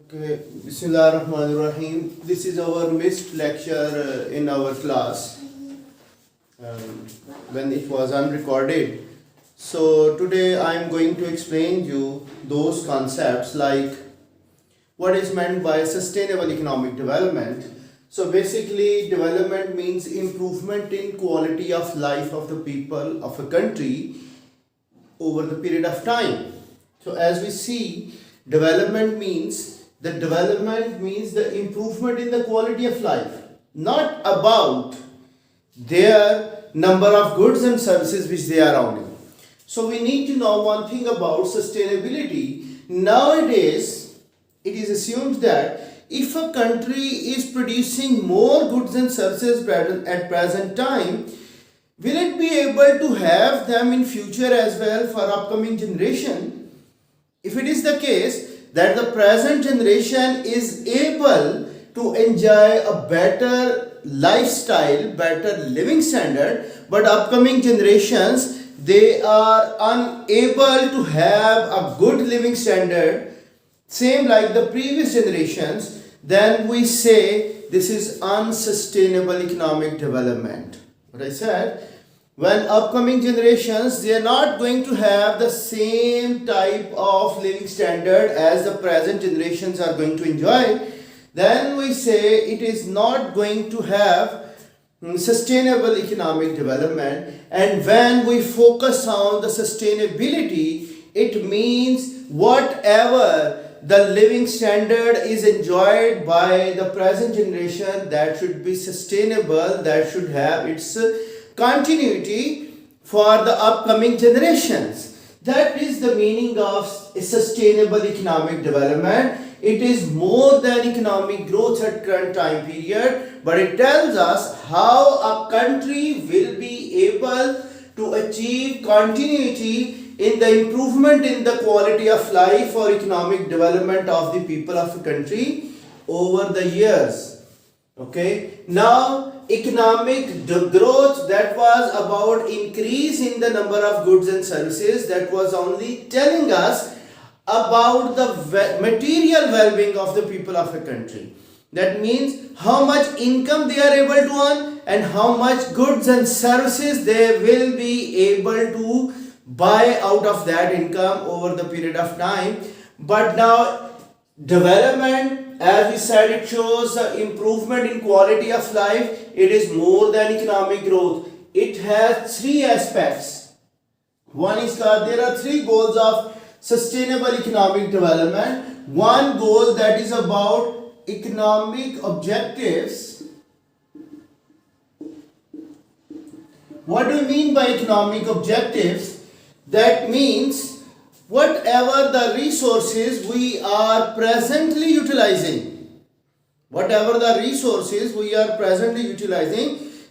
Okay, Bismillahirrahmanirrahim. This is our missed lecture in our class when it was unrecorded. So today I am going to explain you those concepts like what is meant by sustainable economic development. So basically, development means improvement in quality of life of the people of a country over the period of time. So as we see, development means the improvement in the quality of life, not about their number of goods and services which they are owning. So we need to know one thing about sustainability. Nowadays, it is assumed that if a country is producing more goods and services at present time, will it be able to have them in future as well for upcoming generation? If it is the case that the present generation is able to enjoy a better lifestyle, better living standard, but upcoming generations they are unable to have a good living standard, same like the previous generations, then we say this is unsustainable economic development. What I said, when upcoming generations they are not going to have the same type of living standard as the present generations are going to enjoy, then we say it is not going to have sustainable economic development. And when we focus on the sustainability, it means whatever the living standard is enjoyed by the present generation, that should be sustainable, that should have its continuity for the upcoming generations. That is the meaning of sustainable economic development. It is more than economic growth at current time period, but it tells us how a country will be able to achieve continuity in the improvement in the quality of life or economic development of the people of a country over the years. Okay, now economic growth, that was about increase in the number of goods and services, that was only telling us about the material well-being of the people of a country. That means how much income they are able to earn and how much goods and services they will be able to buy out of that income over the period of time. But now development, as we said, it shows improvement in quality of life. It is more than economic growth. It has three aspects. One is there are three goals of sustainable economic development. One goal, that is about economic objectives. What do we mean by economic objectives? That means whatever the resources we are presently utilizing,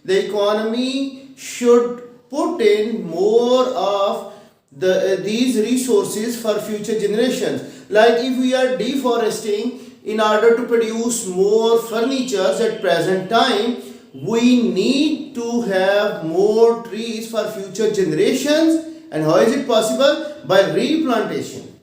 the economy should put in more of these resources for future generations. Like if we are deforesting in order to produce more furnitures at present time, we need to have more trees for future generations. And how is it possible? By replantation.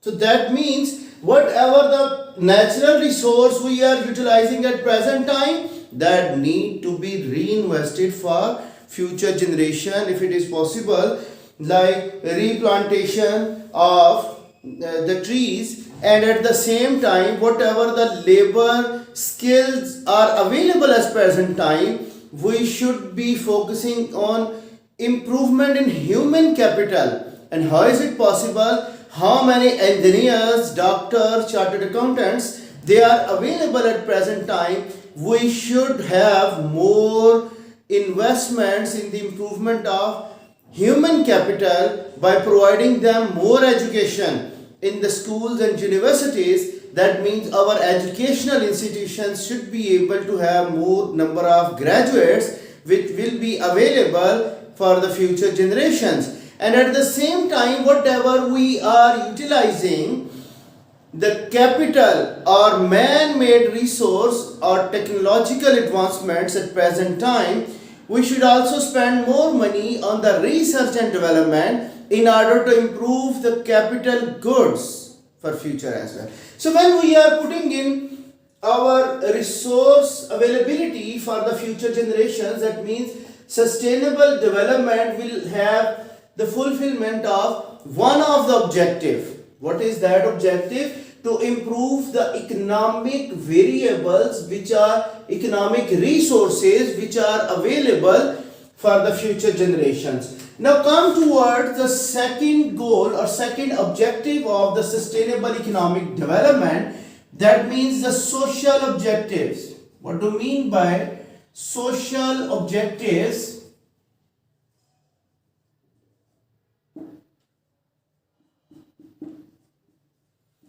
So that means whatever the natural resource we are utilizing at present time, that need to be reinvested for future generation if it is possible, like replantation of the trees. And at the same time, whatever the labor skills are available at present time, we should be focusing on improvement in human capital. And how is it possible? How many engineers, doctors, chartered accountants they are available at present time? We should have more investments in the improvement of human capital by providing them more education in the schools and universities. That means our educational institutions should be able to have more number of graduates which will be available for the future generations. And at the same time, whatever we are utilizing, the capital or man-made resource or technological advancements at present time, we should also spend more money on the research and development in order to improve the capital goods for future as well. So when we are putting in our resource availability for the future generations, that means sustainable development will have the fulfillment of one of the objective. What is that objective? To improve the economic variables, which are economic resources which are available for the future generations. Now come towards the second goal or second objective of the sustainable economic development. That means the social objectives. What do you mean by social objectives?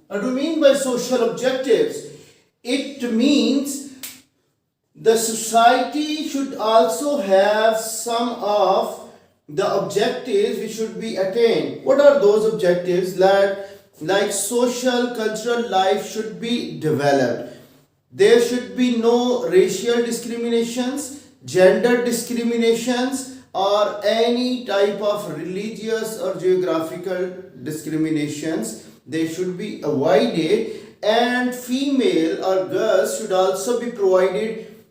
What do you mean by social objectives? It means the society should also have some of the objectives which should be attained. What are those objectives? Like social, cultural life should be developed. There should be no racial discriminations, gender discriminations, or any type of religious or geographical discriminations. They should be avoided, and female or girls should also be provided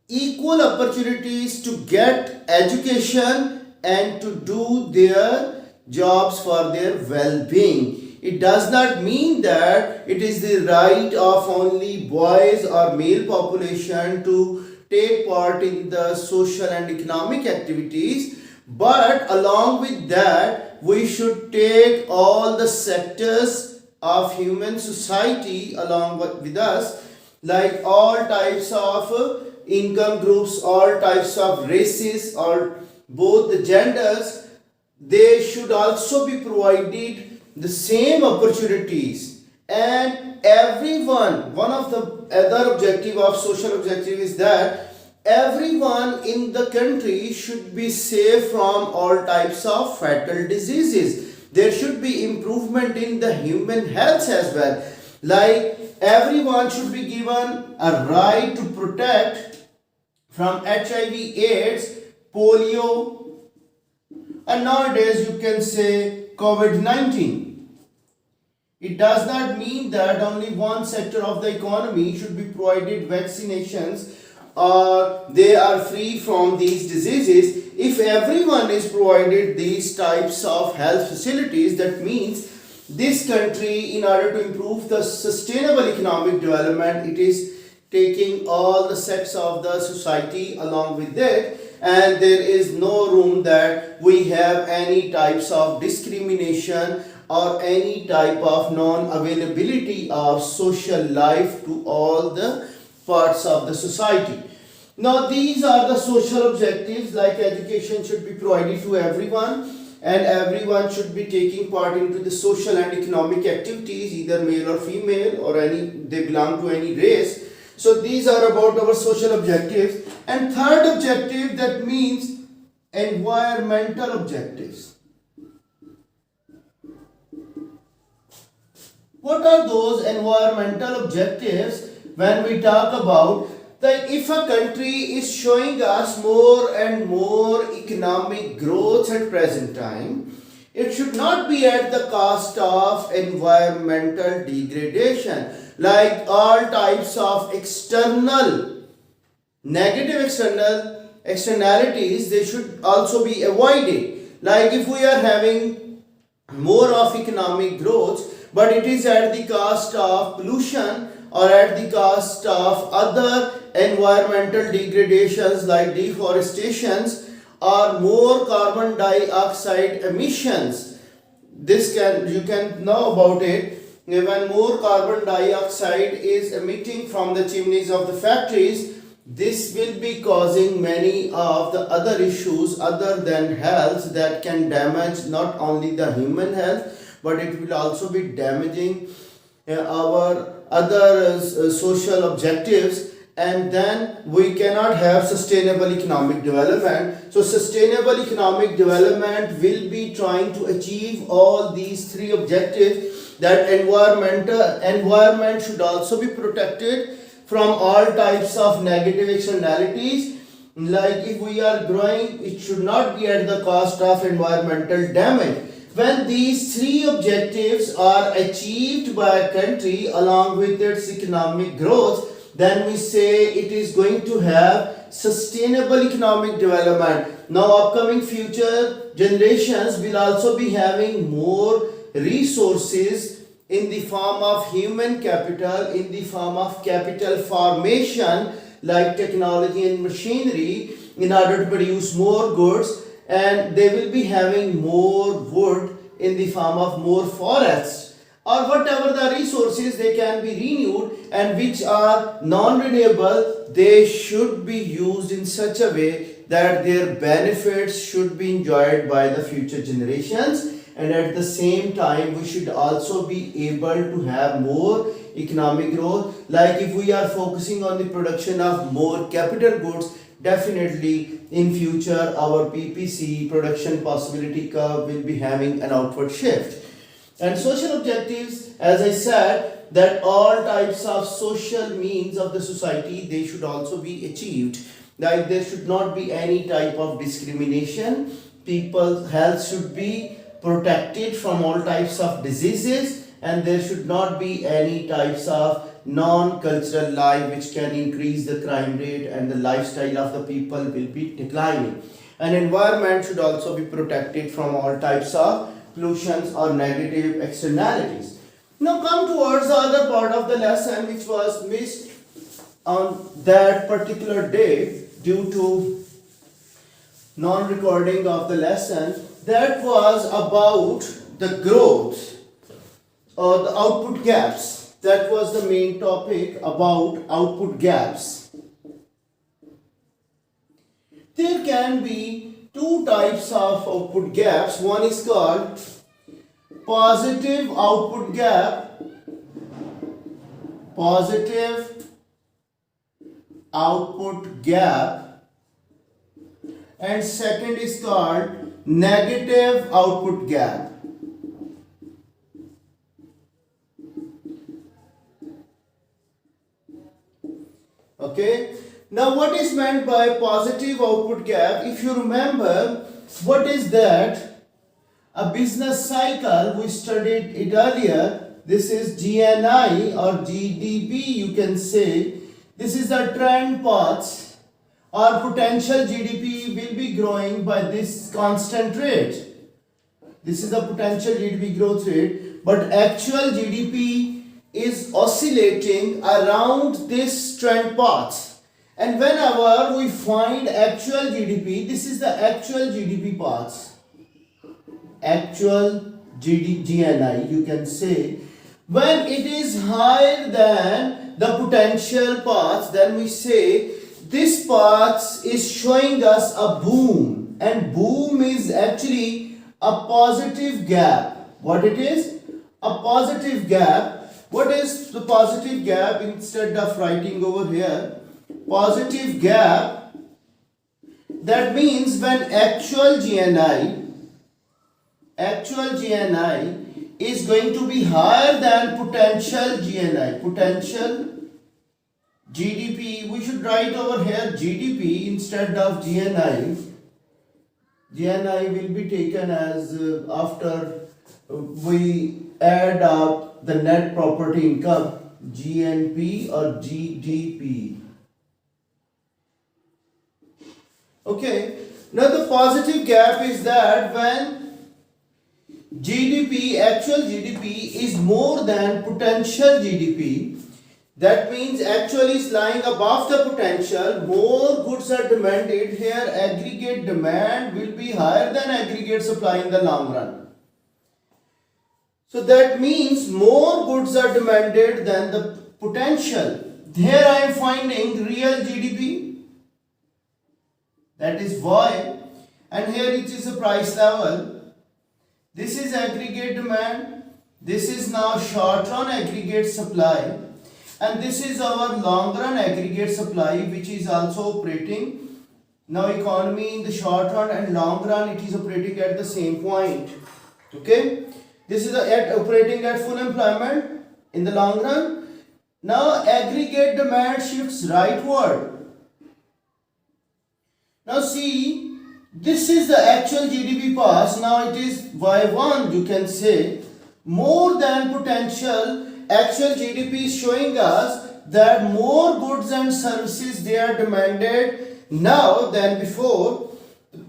equal opportunities to get education and to do their jobs for their well-being. It does not mean that it is the right of only boys or male population to take part in the social and economic activities, but along with that we should take all the sectors of human society along with us, like all types of income groups, all types of races, or both the genders. They should also be provided the same opportunities. And everyone, one of the other objective of social objective is that everyone in the country should be safe from all types of fatal diseases. There should be improvement in the human health as well. Like everyone should be given a right to protect from HIV, AIDS, polio, and nowadays you can say COVID-19. It does not mean that only one sector of the economy should be provided vaccinations or they are free from these diseases. If everyone is provided these types of health facilities, that means this country, in order to improve the sustainable economic development, it is taking all the sects of the society along with it, and there is no room that we have any types of discrimination or any type of non-availability of social life to all the parts of the society. Now these are the social objectives, like education should be provided to everyone, and everyone should be taking part into the social and economic activities, either male or female, or any they belong to any race. So these are about our social objectives. And third objective, that means environmental objectives. What are those environmental objectives? When we talk about that, if a country is showing us more and more economic growth at present time, it should not be at the cost of environmental degradation. Like all types of negative externalities, they should also be avoided. Like if we are having more of economic growth, but it is at the cost of pollution or at the cost of other environmental degradations like deforestations or more carbon dioxide emissions. You can know about it. When more carbon dioxide is emitting from the chimneys of the factories, this will be causing many of the other issues other than health that can damage not only the human health, but it will also be damaging our other social objectives, and then we cannot have sustainable economic development. So sustainable economic development will be trying to achieve all these three objectives. That environment should also be protected from all types of negative externalities. Like if we are growing, it should not be at the cost of environmental damage. when these three objectives are achieved by a country along with its economic growth, then we say it is going to have sustainable economic development. Now upcoming future generations will also be having more resources in the form of human capital, in the form of capital formation like technology and machinery, in order to produce more goods, and they will be having more wood in the form of more forests or whatever the resources they can be renewed and which are non-renewable. They should be used in such a way that their benefits should be enjoyed by the future generations, and at the same time we should also be able to have more economic growth. Like if we are focusing on the production of more capital goods, definitely in future our PPC production possibility curve will be having an outward shift. And social objectives, as I said, that all types of social means of the society, they should also be achieved. Like there should not be any type of discrimination. People's health should be protected from all types of diseases, and there should not be any types of non-cultural life which can increase the crime rate, and the lifestyle of the people will be declining. And environment should also be protected from all types of pollutions or negative externalities. Now come towards the other part of the lesson which was missed on that particular day due to non-recording of the lesson. That was about the growth or the output gaps. That was the main topic about output gaps. There can be two types of output gaps. One is called positive output gap. Positive output gap. And second is called negative output gap. Okay. Now what is meant by positive output gap? If you remember, what is that? A business cycle, we studied it earlier. This is GNI or GDP, you can say. This is the trend paths. Our potential GDP will be growing by this constant rate. This is the potential GDP growth rate, but actual GDP is oscillating around this trend path. And whenever we find actual GDP, this is the actual GDP path. Actual GNI, you can say. When it is higher than the potential path, then we say this path is showing us a boom, and boom is actually a positive gap. What it is? A positive gap. What is the positive gap? Instead of writing over here, positive gap, that means when actual GNI is going to be higher than potential GNI, potential GDP, we should write over here GDP instead of GNI. GNI will be taken as after we add up the net property income, GNP or GDP. Okay, now the positive gap is that when GDP, actual GDP is more than potential GDP, that means actual is lying above the potential, more goods are demanded. Here aggregate demand will be higher than aggregate supply in the long run. So that means more goods are demanded than the potential. Here I am finding real GDP, that is Y, and here it is a price level. This is aggregate demand, this is now short run aggregate supply, and this is our long run aggregate supply which is also operating. Now economy in the short run and long run, it is operating at the same point. Okay, this is operating at full employment in the long run. Now aggregate demand shifts rightward. Now see, This is the actual GDP pass. Now it is Y1, you can say, more than potential. Actual GDP is showing us that more goods and services they are demanded now than before.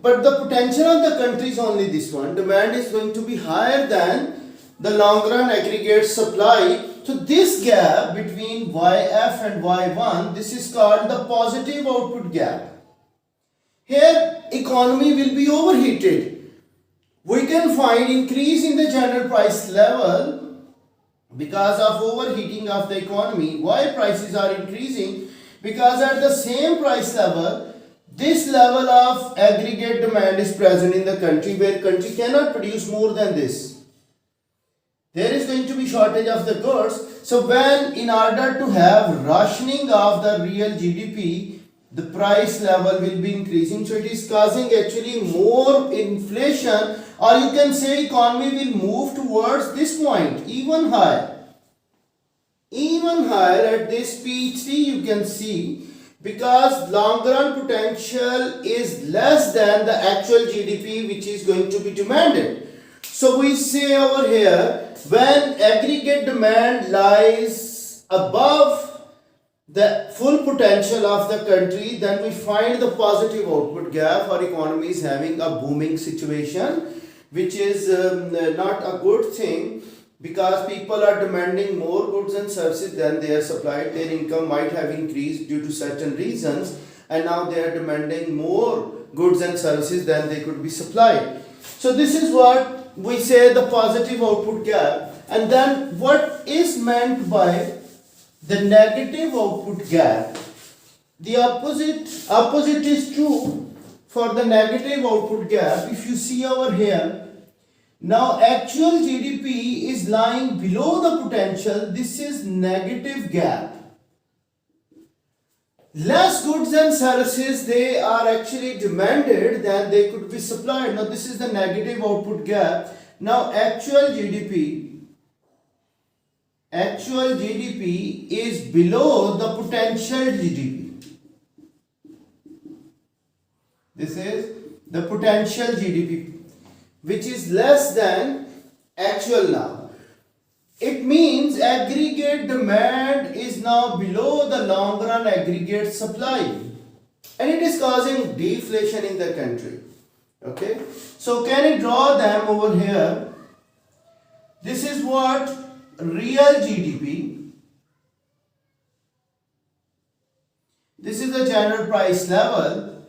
But the potential of the country is only this one. Demand is going to be higher than the long run aggregate supply. So this gap between YF and Y1, this is called the positive output gap. Here economy will be overheated. We can find increase in the general price level because of overheating of the economy. Why prices are increasing? Because at the same price level, this level of aggregate demand is present in the country where country cannot produce more than this. There is going to be shortage of the goods. So when in order to have rationing of the real GDP, the price level will be increasing. So it is causing actually more inflation, or you can say economy will move towards this point, even higher. Even higher at this P3 you can see, because long run potential is less than the actual GDP which is going to be demanded. So we say over here, when aggregate demand lies above the full potential of the country, then we find the positive output gap, or economy is having a booming situation, which is not a good thing, because people are demanding more goods and services than they are supplied. Their income might have increased due to certain reasons, and now they are demanding more goods and services than they could be supplied. So this is what we say the positive output gap. And then what is meant by the negative output gap? The opposite is true for the negative output gap. If you see over here, now actual GDP is lying below the potential. This is negative gap. Less goods and services they are actually demanded than they could be supplied. Now this is the negative output gap. Now actual GDP is below the potential GDP. This is the potential GDP, which is less than actual now. It means aggregate demand is now below the long run aggregate supply, and it is causing deflation in the country. Okay, so can you draw them over here? This is what real GDP, this is the general price level,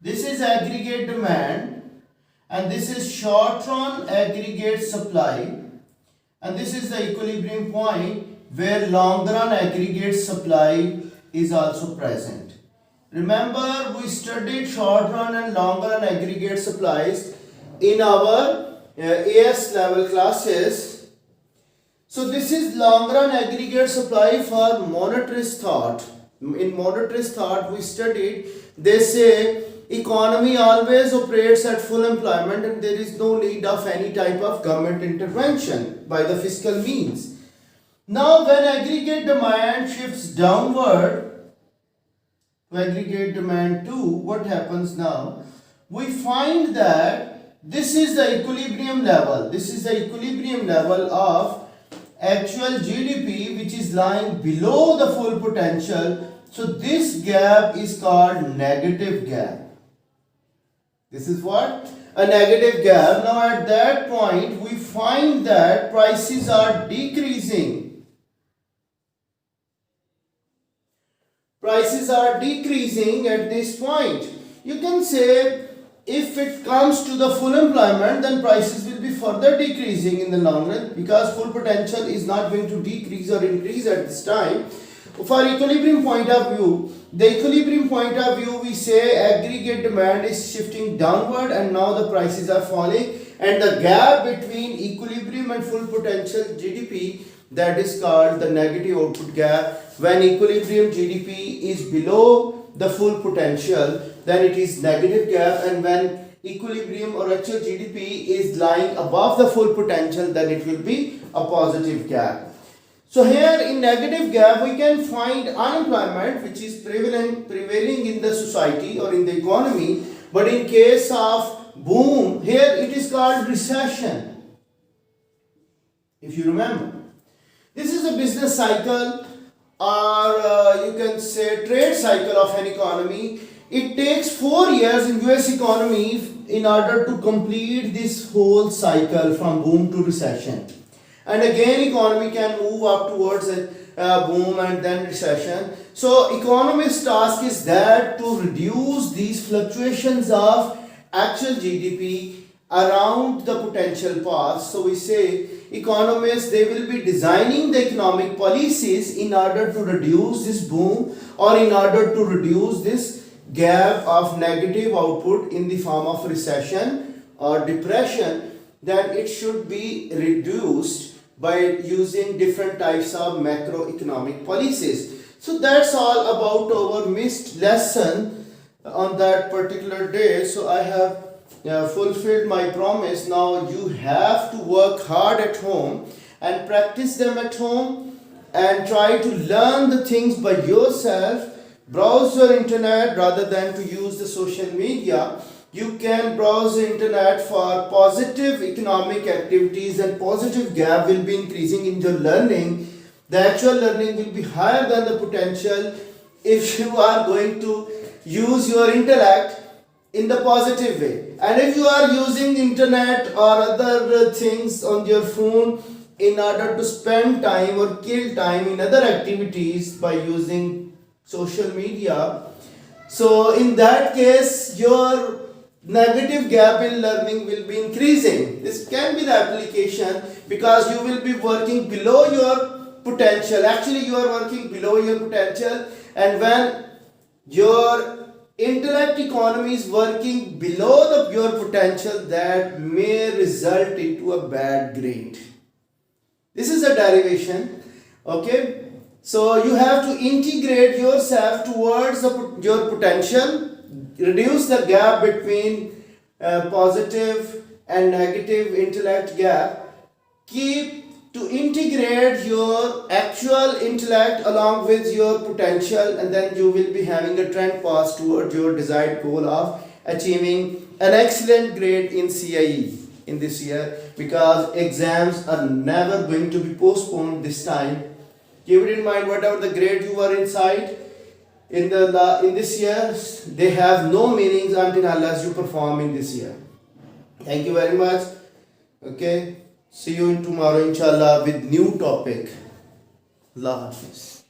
this is aggregate demand, and this is short run aggregate supply, and this is the equilibrium point where long run aggregate supply is also present. Remember, we studied short run and long run aggregate supplies in our AS level classes. So this is long run aggregate supply for monetarist thought. In monetarist thought we studied, they say economy always operates at full employment and there is no need of any type of government intervention by the fiscal means. Now when aggregate demand shifts downward to aggregate demand 2, what happens now? We find that this is the equilibrium level. This is the equilibrium level of actual GDP, which is lying below the full potential. So this gap is called negative gap. This is what? A negative gap. Now at that point we find that prices are decreasing. Prices are decreasing at this point. You can say if it comes to the full employment, then prices will be further decreasing in the long run, because full potential is not going to decrease or increase at this time. For equilibrium point of view, the equilibrium point of view, we say aggregate demand is shifting downward and now the prices are falling, and the gap between equilibrium and full potential GDP, that is called the negative output gap. When equilibrium GDP is below the full potential, then it is negative gap, and when equilibrium or actual GDP is lying above the full potential, then it will be a positive gap. So here in negative gap we can find unemployment which is prevailing in the society or in the economy. But in case of boom, here it is called recession. If you remember, this is a business cycle, or you can say trade cycle of an economy. It takes 4 years in US economy in order to complete this whole cycle from boom to recession. And again economy can move up towards a boom and then recession. So economist's task is that to reduce these fluctuations of actual GDP around the potential paths. So we say economists, they will be designing the economic policies in order to reduce this boom, or in order to reduce this gap of negative output in the form of recession or depression, that it should be reduced by using different types of macroeconomic policies. So that's all about our missed lesson on that particular day. So I have fulfilled my promise. Now you have to work hard at home and practice them at home and try to learn the things by yourself. Browse your internet rather than to use the social media. You can browse the internet for positive economic activities, and positive gap will be increasing in your learning. The actual learning will be higher than the potential if you are going to use your intellect in the positive way. And if you are using internet or other things on your phone in order to spend time or kill time in other activities by using social media, so in that case your negative gap in learning will be increasing. This can be the application, because you will be working below your potential. Actually you are working below your potential, and when your intellect economy is working below your potential, that may result into a bad grade. This is a derivation. Okay, so you have to integrate yourself towards your potential, reduce the gap between positive and negative intellect gap. Keep to integrate your actual intellect along with your potential, and then you will be having a trend path towards your desired goal of achieving an excellent grade in CIE in this year, because exams are never going to be postponed this time. Keep it in mind, whatever the grade you are inside in this year, they have no meanings until unless you perform in this year. Thank you very much. Okay, see you in tomorrow inshallah with new topic. Allah Hafiz.